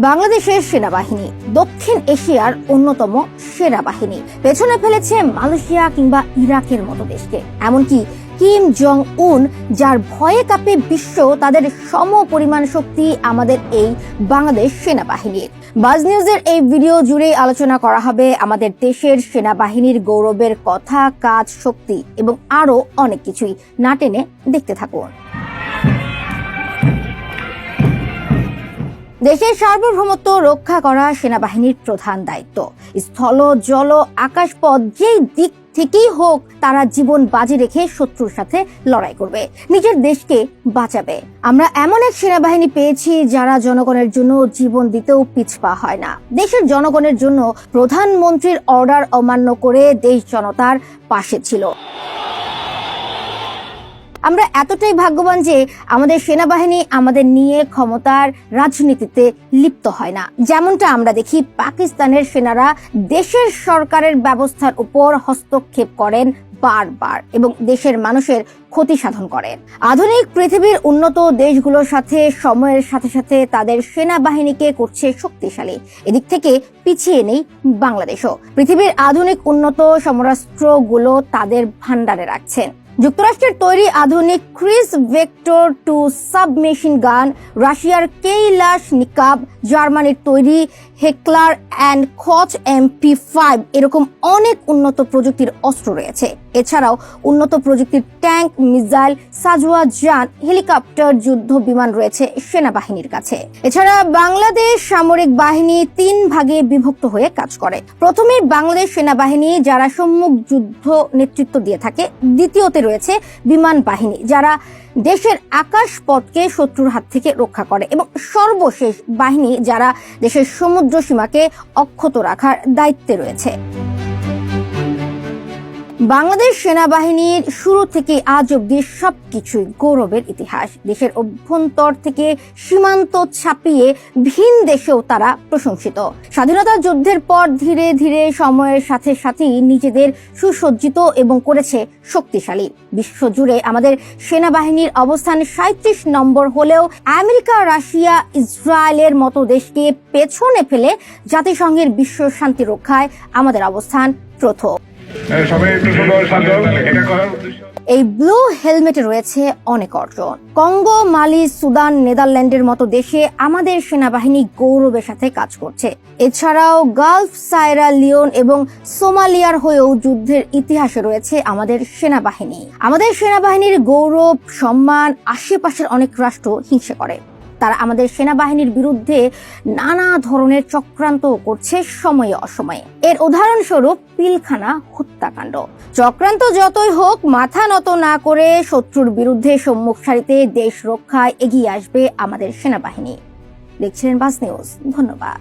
বাংলাদেশের সেনাবাহিনী দক্ষিণ এশিয়ার অন্যতম সেরা বাহিনী। পেছনে ফেলেছে মালয়েশিয়া কিংবা ইরাকের মতো দেশকে। এমনকি কিম জং উন, যার ভয়ে কাঁপে বিশ্ব, তাদের সম পরিমাণ শক্তি আমাদের এই বাংলাদেশ সেনাবাহিনীর। বাজ নিউজের এই ভিডিও জুড়ে আলোচনা করা হবে আমাদের দেশের সেনাবাহিনীর গৌরবের কথা, কাজ, শক্তি এবং আরো অনেক কিছুই। না টেনে দেখতে থাকুন। দেশের সার্বভৌমত্ব রক্ষা করা সেনাবাহিনীর প্রধান দায়িত্ব। স্থল, জল, আকাশপথ যেই দিক থেকেই হোক, তারা জীবন বাজি রেখে শত্রুর সাথে লড়াই করবে, নিজের দেশকে বাঁচাবে। আমরা এমন এক সেনাবাহিনী পেয়েছি যারা জনগণের জন্য জীবন দিতেও পিছপা হয় না। দেশের জনগণের জন্য প্রধানমন্ত্রীর অর্ডার অমান্য করে দেশ জনতার পাশে ছিল। আমরা এতটাই ভাগ্যবান যে আমাদের সেনাবাহিনী আমাদের নিয়ে ক্ষমতার রাজনীতিতে লিপ্ত হয় না। যেমনটা আমরা দেখি পাকিস্তানের সেনারা দেশের সরকারের ব্যবস্থার উপর হস্তক্ষেপ করেন বারবার এবং দেশের মানুষের ক্ষতি সাধন করেন। আধুনিক পৃথিবীর উন্নত দেশগুলোর সাথে সময়ের সাথে সাথে তাদের সেনাবাহিনীকে করছে শক্তিশালী। এদিক থেকে পিছিয়ে নেই বাংলাদেশও। পৃথিবীর আধুনিক উন্নত সমরাস্ত্রগুলো তাদের ভান্ডারে রাখছেন। যুক্তরাষ্ট্রের তৈরি আধুনিক ক্রুইজ ভেক্টর 2 সাবমেশিন গান, রাশিয়ার কেইলাশ নিকাব, জার্মানির তৈরি হেকলার অ্যান্ড কচ MP5, এরকম অনেক উন্নত প্রযুক্তির অস্ত্র রয়েছে। এছাড়াও উন্নত প্রযুক্তির ট্যাঙ্ক, মিসাইল, সাজোয়া যান, হেলিকপ্টার, যুদ্ধ বিমান রয়েছে সেনাবাহিনীর কাছে। এছাড়া বাংলাদেশ সামরিক বাহিনী 3 ভাগে বিভক্ত হয়ে কাজ করে। প্রথমে বাংলাদেশ সেনাবাহিনী, যারা সম্মুখ যুদ্ধ নেতৃত্ব দিয়ে থাকে। দ্বিতীয়তে রয়েছে বিমান বাহিনী, যারা দেশের আকাশ পথকে শত্রুর হাত থেকে রক্ষা করে, এবং সর্বশেষ বাহিনী, যারা দেশের সমুদ্র সীমাকে অক্ষত রাখার দায়িত্বে রয়েছে। বাংলাদেশ সেনাবাহিনীর শুরু থেকে আজ অব্দি সবকিছুই গৌরবের ইতিহাস। দেশের অভ্যন্তর থেকে সীমান্ত ছাপিয়ে ভিন দেশেও তারা প্রশংসিত। স্বাধীনতা যুদ্ধের পর ধীরে ধীরে সময়ের সাথে সাথেই নিজেদের সুসজ্জিত এবং করেছে শক্তিশালী। বিশ্বজুড়ে আমাদের সেনাবাহিনীর অবস্থান 37 নম্বর হলেও আমেরিকা, রাশিয়া, ইসরায়েলের মতো দেশকে পেছনে ফেলে জাতিসংঘের বিশ্ব শান্তি রক্ষায় আমাদের অবস্থান প্রথম। এই ব্লু হেলমেটে রয়েছে অনেক অর্জন। কঙ্গো, মালি, সুদান, নেদারল্যান্ডের মতো দেশে আমাদের সেনাবাহিনী গৌরবের সাথে কাজ করছে। এছাড়াও গালফ, সায়েরা লিওন এবং সোমালিয়ার হয়েও যুদ্ধের ইতিহাসে রয়েছে আমাদের সেনাবাহিনী। আমাদের সেনাবাহিনীর গৌরব, সম্মান আশেপাশের অনেক রাষ্ট্র হিংসা করে। তারা আমাদের সেনাবাহিনীর বিরুদ্ধে নানা ধরনের চক্রান্ত করছে সময়ে অসময়ে। এর উদাহরণস্বরূপ পিলখানা হত্যাকাণ্ড। চক্রান্ত যতই হোক, মাথা নত না করে শত্রুর বিরুদ্ধে সম্মুখ সারিতে দেশ রক্ষায় এগিয়ে আসবে আমাদের সেনাবাহিনী। দেখছিলেন বাজ নিউজ। ধন্যবাদ।